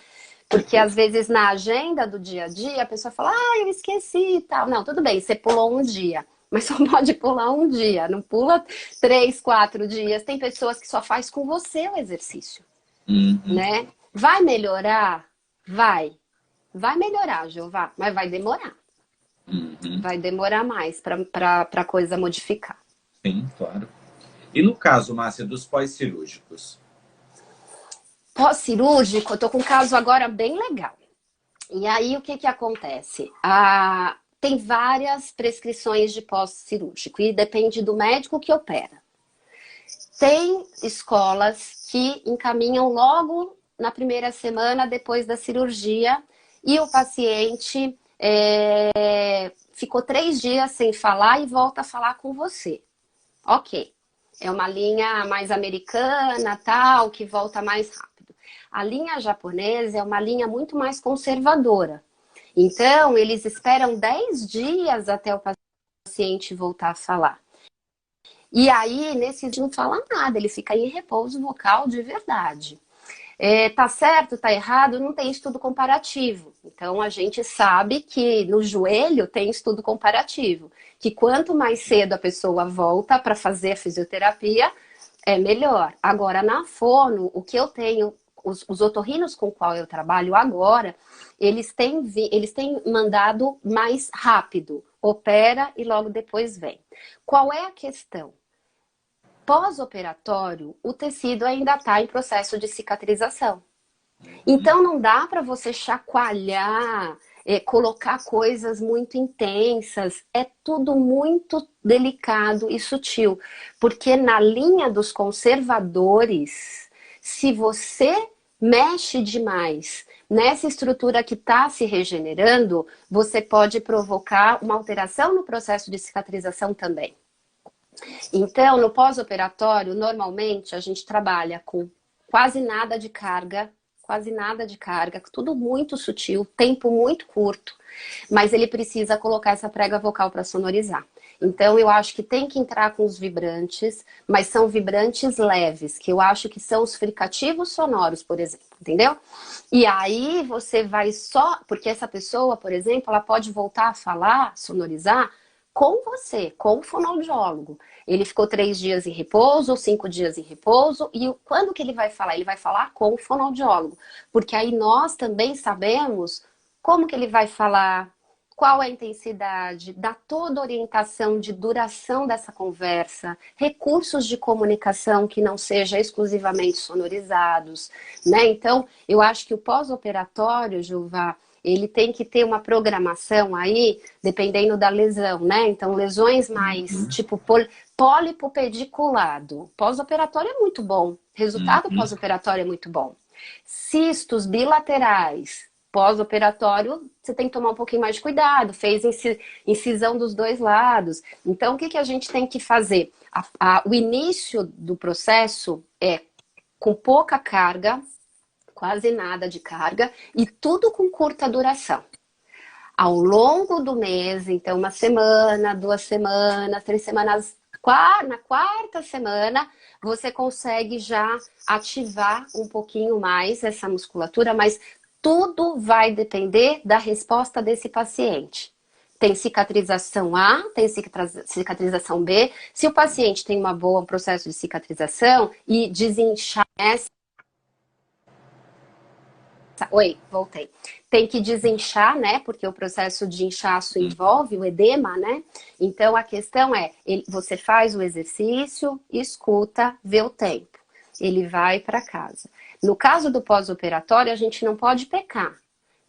Porque às vezes na agenda do dia a dia a pessoa fala, eu esqueci e tal. Não, tudo bem, você pulou um dia, mas só pode pular um dia, não pula 3, 4 dias. Tem pessoas que só faz com você o exercício, né? Vai melhorar? Vai. Vai melhorar, Jeová, mas vai demorar. Vai demorar mais para a coisa modificar.
Sim, claro. E no caso, Márcia, dos pós-cirúrgicos?
Pós-cirúrgico, eu tô com um caso agora bem legal. E aí, o que que acontece? Tem várias prescrições de pós-cirúrgico e depende do médico que opera. Tem escolas que encaminham logo na primeira semana depois da cirurgia e o paciente ficou 3 dias sem falar e volta a falar com você. Ok. É uma linha mais americana, tal, que volta mais rápido. A linha japonesa é uma linha muito mais conservadora. Então, eles esperam 10 dias até o paciente voltar a falar. E aí, nesse dia, não fala nada, ele fica em repouso vocal de verdade. Tá certo, tá errado, não tem estudo comparativo. Então, a gente sabe que no joelho tem estudo comparativo. Que quanto mais cedo a pessoa volta para fazer a fisioterapia, é melhor. Agora, na fono, o que eu tenho, os otorrinos com qual eu trabalho agora, eles têm mandado mais rápido. Opera e logo depois vem. Qual é a questão? Pós-operatório, o tecido ainda está em processo de cicatrização. Então, não dá para você chacoalhar, colocar coisas muito intensas. É tudo muito delicado e sutil. Porque na linha dos conservadores, se você mexe demais nessa estrutura que está se regenerando, você pode provocar uma alteração no processo de cicatrização também. Então, no pós-operatório, normalmente a gente trabalha com quase nada de carga, tudo muito sutil, tempo muito curto, mas ele precisa colocar essa prega vocal para sonorizar. Então, eu acho que tem que entrar com os vibrantes, mas são vibrantes leves, que eu acho que são os fricativos sonoros, por exemplo, entendeu? E aí você vai só, porque essa pessoa, por exemplo, ela pode voltar a falar, sonorizar, com você, com o fonoaudiólogo. Ele ficou 3 dias em repouso, 5 dias em repouso, e quando que ele vai falar? Ele vai falar com o fonoaudiólogo, porque aí nós também sabemos como que ele vai falar, qual é a intensidade, dá toda a orientação de duração dessa conversa, recursos de comunicação que não sejam exclusivamente sonorizados, né? Então, eu acho que o pós-operatório, Gilvar, ele tem que ter uma programação aí, dependendo da lesão, né? Então, lesões mais tipo pólipo pediculado. Pós-operatório é muito bom. Resultado pós-operatório é muito bom. Cistos bilaterais. Pós-operatório, você tem que tomar um pouquinho mais de cuidado. Fez incisão dos 2 lados. Então, o que a gente tem que fazer? O início do processo é com pouca carga, quase nada de carga, e tudo com curta duração. Ao longo do mês, então 1 semana, 2 semanas, 3 semanas, na 4ª semana, você consegue já ativar um pouquinho mais essa musculatura, mas tudo vai depender da resposta desse paciente. Tem cicatrização A, tem cicatrização B. Se o paciente tem um bom processo de cicatrização e desinchar, oi, voltei. Tem que desinchar, né? Porque o processo de inchaço envolve o edema, né? Então a questão é, você faz o exercício, escuta, vê o tempo. Ele vai para casa. No caso do pós-operatório, a gente não pode pecar.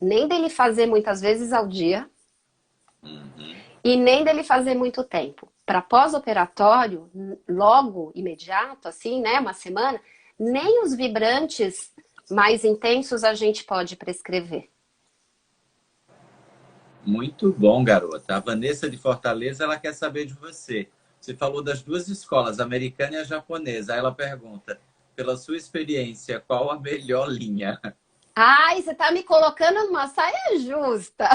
Nem dele fazer muitas vezes ao dia. e nem dele fazer muito tempo. Para pós-operatório, logo, imediato, assim, né, uma semana, nem os vibrantes mais intensos a gente pode prescrever.
Muito bom, garota. A Vanessa de Fortaleza, ela quer saber de você. Você falou das duas escolas, a americana e a japonesa. Aí ela pergunta, pela sua experiência, qual a melhor linha?
Ai, você tá me colocando numa saia justa.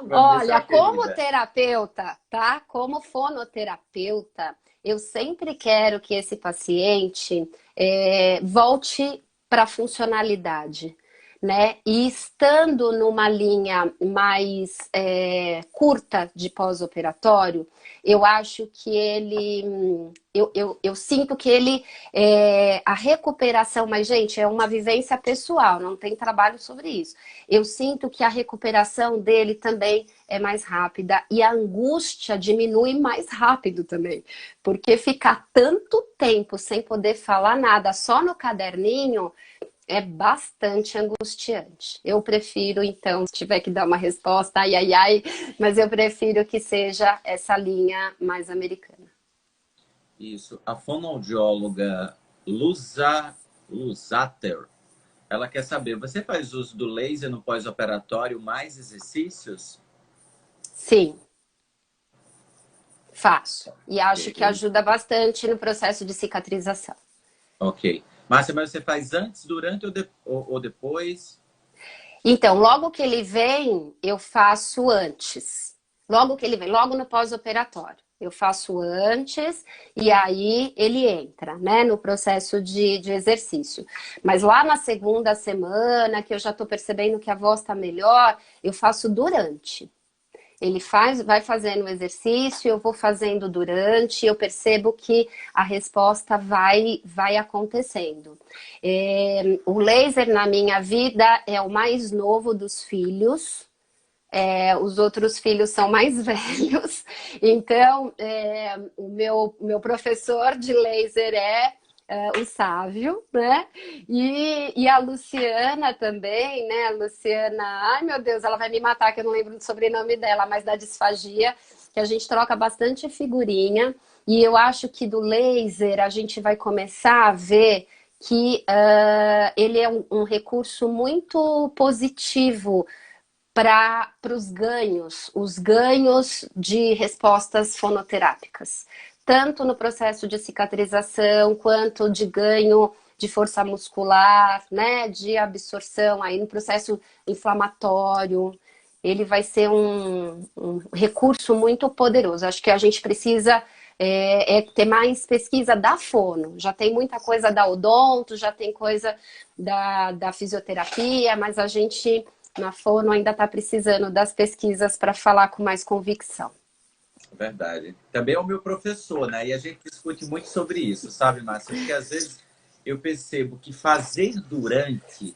Vanessa é
Olha,
uma
como
querida.
terapeuta, tá? Como fonoterapeuta, eu sempre quero que esse paciente volte para a funcionalidade, né? E estando numa linha mais curta de pós-operatório, eu acho que eu sinto que a recuperação, mas gente, é uma vivência pessoal, não tem trabalho sobre isso. Eu sinto que a recuperação dele também é mais rápida e a angústia diminui mais rápido também, porque ficar tanto tempo sem poder falar nada só no caderninho é bastante angustiante. Eu prefiro, então, se tiver que dar uma resposta, ai, ai, ai, mas eu prefiro que seja essa linha mais americana.
Isso. A fonoaudióloga Luzater, ela quer saber, você faz uso do laser no pós-operatório mais exercícios?
Sim, faço. E acho que
Ok.
ajuda bastante no processo de cicatrização.
Ok. Márcia, mas você faz antes, durante ou depois?
Então, logo que ele vem, eu faço antes. Logo que ele vem, logo no pós-operatório. Eu faço antes e aí ele entra, né, no processo de exercício. Mas lá na segunda semana, que eu já estou percebendo que a voz está melhor, eu faço durante. Ele vai fazendo o exercício, eu vou fazendo durante, eu percebo que a resposta vai acontecendo. O laser na minha vida é o mais novo dos filhos. Os outros filhos são mais velhos, então o meu professor de laser o Sávio, né? E a Luciana também, né? A Luciana, ai meu Deus, ela vai me matar que eu não lembro do sobrenome dela, mas da disfagia, que a gente troca bastante figurinha. E eu acho que do laser a gente vai começar a ver que ele é um recurso muito positivo para os ganhos de respostas fonoterápicas, tanto no processo de cicatrização quanto de ganho de força muscular, né, de absorção aí no processo inflamatório. Ele vai ser um recurso muito poderoso. Acho que a gente precisa ter mais pesquisa da fono. Já tem muita coisa da odonto, já tem coisa da fisioterapia, mas a gente na fono ainda está precisando das pesquisas para falar com mais convicção.
Verdade. Também é o meu professor, né? E a gente discute muito sobre isso, sabe, Márcia? Porque às vezes eu percebo que fazer durante,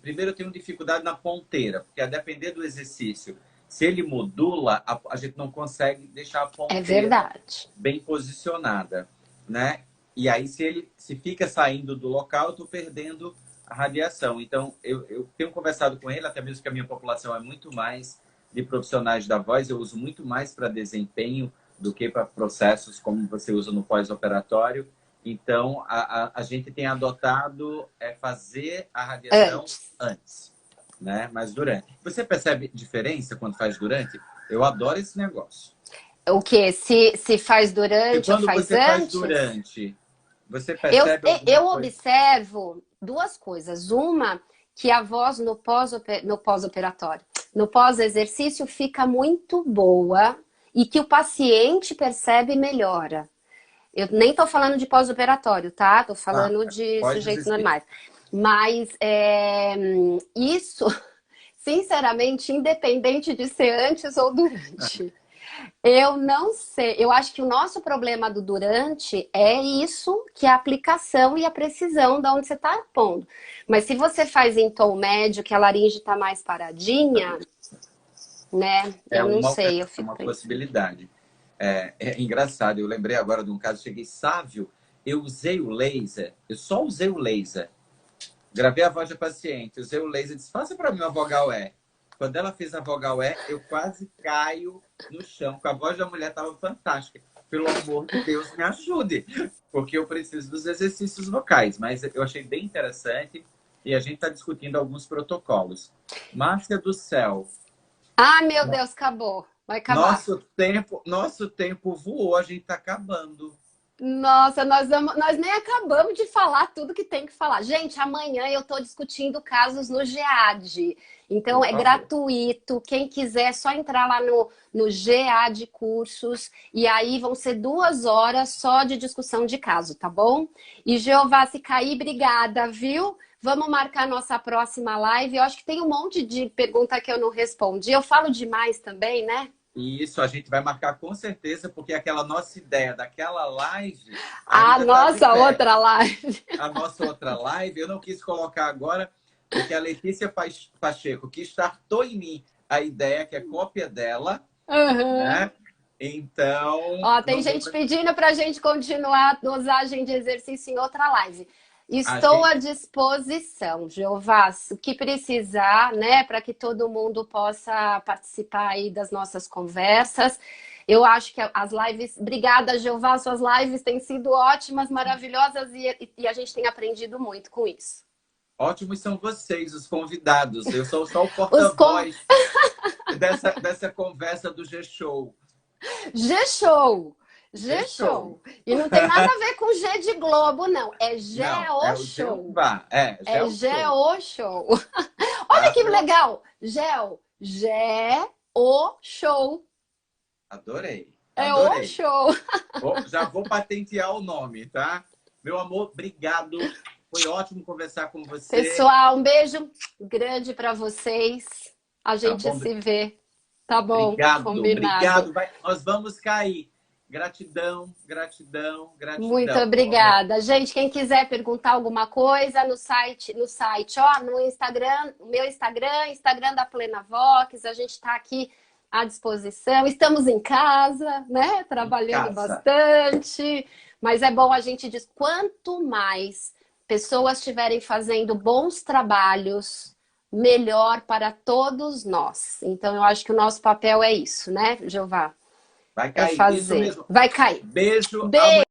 primeiro eu tenho dificuldade na ponteira, porque a depender do exercício, se ele modula, a gente não consegue deixar a
É
ponteira
verdade.
bem posicionada, né? E aí, se fica saindo do local, eu estou perdendo a radiação. Então, eu tenho conversado com ele, até mesmo que a minha população é muito mais de profissionais da voz, eu uso muito mais para desempenho do que para processos como você usa no pós-operatório. Então, a gente tem adotado fazer a radiação
Antes.
antes, né? Mas durante. Você percebe diferença quando faz durante? Eu adoro esse negócio.
O que? Se faz
E
durante ou
quando
faz
você faz
antes?
durante, você
Eu,
percebe alguma
eu
coisa?
observo duas coisas. Uma, que a voz no pós-operatório, no pós-exercício fica muito boa e que o paciente percebe e melhora. Eu nem tô falando de pós-operatório, tá? Tô
Ah,
falando de
pode
sujeitos
existir.
normais. Mas isso, sinceramente, independente de ser antes ou durante. Eu não sei. Eu acho que o nosso problema do durante é isso, que é a aplicação e a precisão da onde você está pondo. Mas se você faz em tom médio, que a laringe está mais paradinha, né?
É
Eu não
uma,
sei, eu
é
fico
uma
pensando.
possibilidade. É engraçado, eu lembrei agora de um caso, cheguei sávio, eu usei o laser, eu só usei o laser. Gravei a voz da paciente, usei o laser, disse, faça para mim uma vogal E. Quando ela fez a vogal E, eu quase caio no chão, porque a voz da mulher estava fantástica. Pelo amor de Deus, me ajude, porque eu preciso dos exercícios vocais. Mas eu achei bem interessante e a gente está discutindo alguns protocolos. Márcia do céu,
Ah, meu Deus, acabou. Vai acabar.
nosso tempo voou, a gente está acabando.
Nossa, nós nem acabamos de falar tudo que tem que falar. Gente, amanhã eu estou discutindo casos no GEAD. Então,
Por
é
favor.
gratuito. Quem quiser, é só entrar lá no GEAD Cursos. E aí vão ser 2 horas só de discussão de caso, tá bom? E, Jeová, se cair, obrigada, viu? Vamos marcar nossa próxima live. Eu acho que tem um monte de pergunta que eu não respondi. Eu falo demais também, né?
E isso a gente vai marcar com certeza, porque aquela nossa ideia daquela live
A
ainda está de
nossa
pé.
outra live.
A nossa outra live, eu não quis colocar agora, porque a Letícia Pacheco, que startou em mim a ideia, que é cópia dela,
Aham.
né? Então,
Ó, tem
não deu
gente
pra...
pedindo para a gente continuar a dosagem de exercício em outra live.
A
Estou à
gente...
disposição, Jeová, o que precisar, né, para que todo mundo possa participar aí das nossas conversas. Eu acho que as lives, obrigada, Jeová, suas lives têm sido ótimas, maravilhosas e a gente tem aprendido muito com isso.
Ótimos são vocês, os convidados. Eu sou só o
Os com...
porta-voz dessa conversa do G-Show.
G-Show!
G-Show.
G-Show! E não tem nada a ver com G de Globo, não. É
Não, é o
Geo-Show.
Jeová. É,
É
Gel-Show.
Geo-Show. Olha
Tá?
que legal! Gel. Geo-Show.
Adorei,
É o
adorei.
show.
Já vou patentear o nome, tá? Meu amor, obrigado. Foi ótimo conversar com você.
Pessoal, um beijo grande para vocês. A
Tá
gente
bom?
se vê. Tá bom?
Obrigado,
Combinado.
obrigado. Nós vamos cair. Gratidão, gratidão,
Muito
gratidão. Meu amor.
obrigada. Gente, quem quiser perguntar alguma coisa no site, ó, no Instagram, o meu Instagram, Instagram da Plena Vox, a gente está aqui à disposição. Estamos em casa, né?
Em
Trabalhando
casa.
bastante, mas é bom a gente diz, quanto mais pessoas estiverem fazendo bons trabalhos, melhor para todos nós. Então, eu acho que o nosso papel é isso, né, Jeová?
Vai
É
cair. Isso
fazer.
mesmo.
Vai cair.
Beijo.
Beijo.